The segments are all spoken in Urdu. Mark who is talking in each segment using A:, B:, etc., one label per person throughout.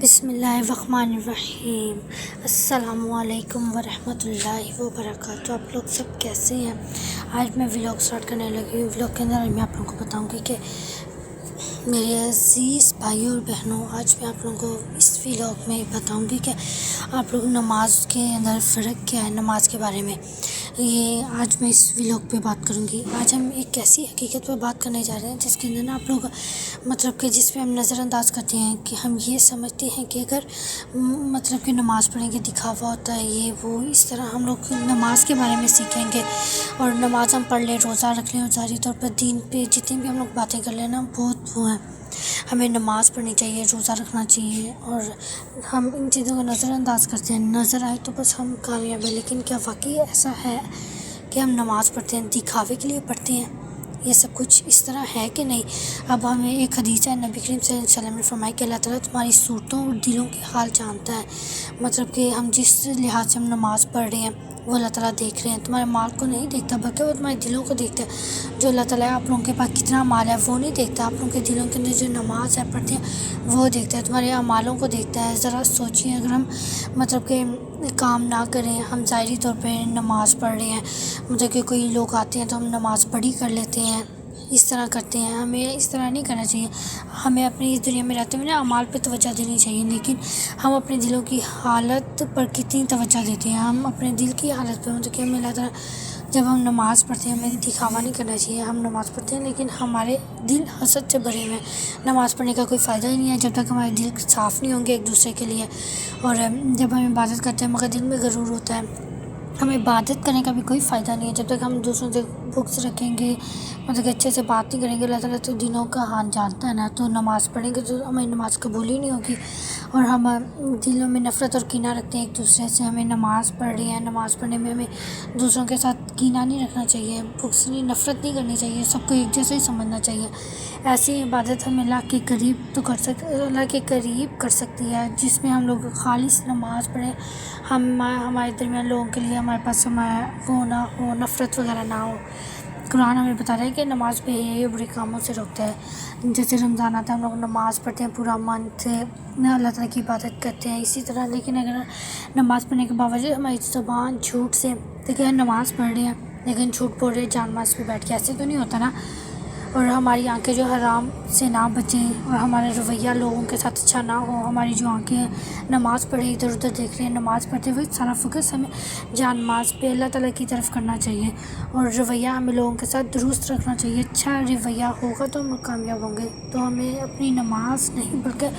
A: بسم اللہ الرحمن الرحیم۔ السلام علیکم ورحمۃ اللہ وبرکاتہ۔ آپ لوگ سب کیسے ہیں؟ آج میں ولاگ اسٹارٹ کرنے لگی ہوں۔ ولاگ کے اندر میں آپ لوگوں کو بتاؤں گی کہ میرے عزیز بھائیوں اور بہنوں، آج میں آپ لوگوں کو اس ولاگ میں بتاؤں گی کہ آپ لوگ نماز کے اندر فرق کیا ہے، نماز کے بارے میں یہ آج میں اس ولاگ پہ بات کروں گی۔ آج ہم ایک ایسی حقیقت پہ بات کرنے جا رہے ہیں جس کے اندر آپ لوگ کہ جس پہ ہم نظر انداز کرتے ہیں کہ ہم یہ سمجھتے ہیں کہ اگر کہ نماز پڑھیں گے دکھاوا ہوتا ہے، یہ وہ، اس طرح ہم لوگ نماز کے بارے میں سیکھیں گے اور نماز ہم پڑھ لیں، روزہ رکھ لیں، اور ظاہری طور پر دین پہ جتنی بھی ہم لوگ باتیں کر لیں نا، بہت وہ ہیں۔ ہمیں نماز پڑھنی چاہیے، روزہ رکھنا چاہیے، اور ہم ان چیزوں کو نظر انداز کرتے ہیں، نظر آئے تو بس ہم کامیاب ہیں۔ لیکن کیا واقعی ایسا ہے کہ ہم نماز پڑھتے ہیں دکھاوے کے لیے پڑھتے ہیں؟ یہ سب کچھ اس طرح ہے کہ نہیں؟ اب ہمیں ایک حدیث ہے، نبی کریم صلی اللہ علیہ وسلم نے فرمایا کہ اللہ تعالیٰ تمہاری صورتوں اور دلوں کے حال جانتا ہے۔ کہ ہم جس لحاظ سے ہم نماز پڑھ رہے ہیں وہ اللہ تعالیٰ دیکھ رہے ہیں۔ تمہارے مال کو نہیں دیکھتا بلکہ وہ تمہارے دلوں کو دیکھتا ہے۔ جو اللہ تعالیٰ آپ لوگوں کے پاس کتنا مال ہے وہ نہیں دیکھتا، آپ لوگوں کے دلوں کے اندر جو نماز ہے پڑھتے ہیں وہ دیکھتا ہے، تمہارے اعمالوں کو دیکھتا ہے۔ ذرا سوچیں، اگر ہم کہ کام نہ کریں، ہم ظاہری طور پہ نماز پڑھ رہے ہیں، کہ کوئی لوگ آتے ہیں تو ہم نماز بڑی کر لیتے ہیں، اس طرح کرتے ہیں۔ ہمیں اس طرح نہیں کرنا چاہیے۔ ہمیں اپنی اس دنیا میں رہتے ہوئے اعمال پہ توجہ دینی چاہیے، لیکن ہم اپنے دلوں کی حالت پر کتنی توجہ دیتے ہیں؟ ہم اپنے دل کی حالت پہ کہ ہمیں اللہ تعالیٰ جب ہم نماز پڑھتے ہیں ہمیں دکھاوا نہیں کرنا چاہیے۔ ہم نماز پڑھتے ہیں لیکن ہمارے دل حسد سے بھرے ہوئے ہیں۔ نماز پڑھنے کا کوئی فائدہ ہی نہیں ہے جب تک ہمارے دل صاف نہیں ہوں گے ایک دوسرے کے لیے، اور جب ہم عبادت کرتے ہیں مگر دل میں غرور ہوتا ہے۔ ہمیں عبادت کرنے کا بھی کوئی فائدہ نہیں ہے جب تک ہم دوسروں سے بغض رکھیں گے، کہ اچھے سے بات نہیں کریں گے۔ اللہ تعالیٰ تو دنوں کا حال جانتا ہے نا، تو نماز پڑھیں گے تو ہمیں نماز قبول ہی نہیں ہوگی، اور ہم دلوں میں نفرت اور کینہ رکھتے ہیں ایک دوسرے سے۔ ہمیں نماز پڑھ رہی ہیں، نماز پڑھنے میں ہمیں دوسروں کے ساتھ کینہ نہیں رکھنا چاہیے، بغض نہیں، نفرت نہیں کرنی چاہیے، سب کو ایک جیسا ہی سمجھنا چاہیے۔ ایسی عبادت ہم اللہ کے قریب کر سکتی ہے جس میں ہم لوگ خالص نماز پڑھیں، ہمارے درمیان لوگوں کے لیے ہمارے پاس وہ نہ ہو، نفرت وغیرہ نہ ہو۔ قرآن ہمیں بتا رہا ہے کہ نماز پہ یہ بری کاموں سے روکتا ہے۔ جیسے رمضان آتا ہے ہم لوگ نماز پڑھتے ہیں پورا منتھ، اللہ تعالیٰ کی عبادت کرتے ہیں اسی طرح، لیکن اگر نماز پڑھنے کے باوجود ہماری زبان جھوٹ سے، دیکھیں ہم نماز پڑھ رہے ہیں لیکن جھوٹ بول رہے ہیں جان ماز پہ بیٹھ کے، ایسے تو نہیں ہوتا نا۔ اور ہماری آنکھیں جو حرام سے نہ بچیں، اور ہمارا رویہ لوگوں کے ساتھ اچھا نہ ہو، ہماری جو آنکھیں نماز پڑھے ادھر ادھر دیکھ رہے ہیں، نماز پڑھتے ہوئے سارا فوکس ہمیں جان ماز پہ اللہ تعالیٰ کی طرف کرنا چاہیے، اور رویہ ہمیں لوگوں کے ساتھ درست رکھنا چاہیے۔ اچھا رویہ ہوگا تو ہم کامیاب ہوں گے۔ تو ہمیں اپنی نماز نہیں بلکہ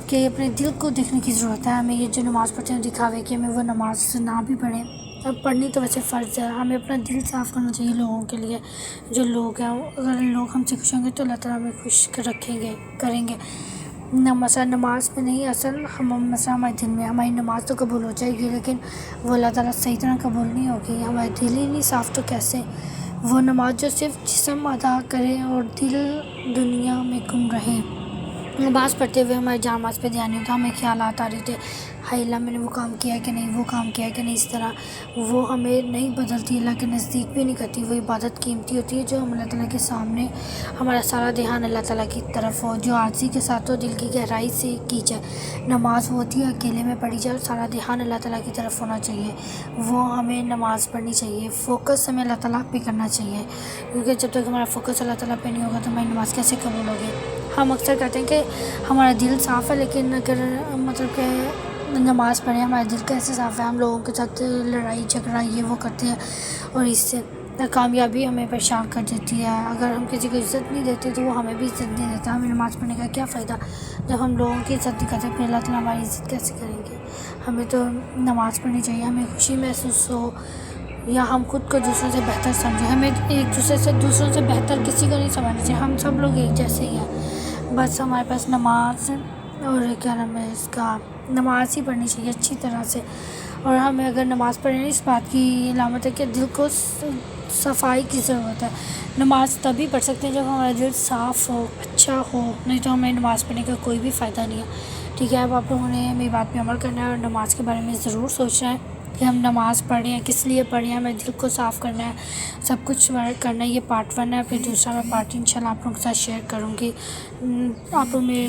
A: کہ اپنے دل کو دیکھنے کی ضرورت ہے۔ ہمیں یہ جو نماز پڑھتے ہیں دکھاوے کہ ہمیں وہ نماز نہ بھی پڑھیں، اب پڑھنی تو ویسے فرض ہے۔ ہمیں اپنا دل صاف کرنا چاہیے لوگوں کے لیے، جو لوگ ہیں اگر لوگ ہم سے خوش ہوں گے تو اللہ تعالیٰ ہمیں خوش رکھیں گے، کریں گے۔ مسئلہ نماز پہ نہیں، اصل مسئلہ ہمارے دل میں۔ ہماری نماز تو قبول ہو جائے گی لیکن وہ اللہ تعالیٰ صحیح طرح قبول نہیں ہوگی، ہمارے دل ہی نہیں صاف تو کیسے؟ وہ نماز جو صرف جسم ادا کرے اور دل دنیا میں گم رہے۔ نماز پڑھتے ہوئے ہمارے جان ماز پہ دھیان نہیں ہوتا، ہمیں خیالات آ رہے تھے، ہائے اللہ میں نے وہ کام کیا ہے کہ نہیں، وہ کام کیا ہے کہ نہیں، اس طرح وہ ہمیں نہیں بدلتی، اللہ کے نزدیک بھی نہیں کرتی۔ وہ عبادت قیمتی ہوتی ہے جو ہم اللہ تعالیٰ کے سامنے ہمارا سارا دھیان اللہ تعالیٰ کی طرف ہو، جو عاجزی کے ساتھ ہو، دل کی گہرائی سے کی جائے۔ نماز وہ ہوتی ہے اکیلے میں پڑھی جائے اور سارا دھیان اللہ تعالیٰ کی طرف ہونا چاہیے، وہ ہمیں نماز پڑھنی چاہیے، فوکس ہمیں اللہ تعالیٰ پہ کرنا چاہیے، کیونکہ جب تک ہمارا فوکس اللہ تعالیٰ پہ نہیں ہوگا تو ہماری نماز کیسے قبول ہوگی؟ ہم اکثر کہتے ہیں کہ ہمارا دل صاف ہے، لیکن اگر کہ نماز پڑھیں ہمارا دل کیسے صاف ہے؟ ہم لوگوں کے ساتھ لڑائی جھگڑا یہ وہ کرتے ہیں، اور اس سے کامیابی ہمیں پریشان کر دیتی ہے۔ اگر ہم کسی کو عزت نہیں دیتے تو وہ ہمیں بھی عزت نہیں دیتا۔ ہمیں نماز پڑھنے کا کیا فائدہ جب ہم لوگوں کی عزت نہیں کرتے، پھر اللہ تعالیٰ ہماری عزت کیسے کریں گے؟ ہمیں تو نماز پڑھنی چاہیے، ہمیں خوشی محسوس ہو یا ہم خود کو دوسروں سے بہتر سمجھیں، ہمیں ایک دوسرے سے دوسروں سے بہتر کسی کو نہیں سمجھنا چاہیے، ہم سب لوگ ایک جیسے ہی ہیں، بس ہمارے پاس نماز اور کیا نام ہے اس کا، نماز ہی پڑھنی چاہیے اچھی طرح سے۔ اور ہمیں اگر نماز پڑھیں اس بات کی علامت ہے کہ دل کو صفائی کی ضرورت ہے۔ نماز تبھی پڑھ سکتے ہیں جب ہمارا دل صاف ہو، اچھا ہو، نہیں تو ہمیں نماز پڑھنے کا کوئی بھی فائدہ نہیں ہے۔ ٹھیک ہے، اب آپ لوگوں نے میری بات پہ عمل کرنا ہے اور نماز کے بارے میں ضرور سوچنا ہے کہ ہم نماز پڑھ رہے ہیں کس لیے پڑھ رہے ہیں، ہمیں دل کو صاف کرنا ہے، سب کچھ کرنا ہے۔ یہ پارٹ 1 ہے، پھر دوسرا میں پارٹ انشاءاللہ آپ لوگوں کے ساتھ شیئر کروں گی۔ آپ لوگ میرے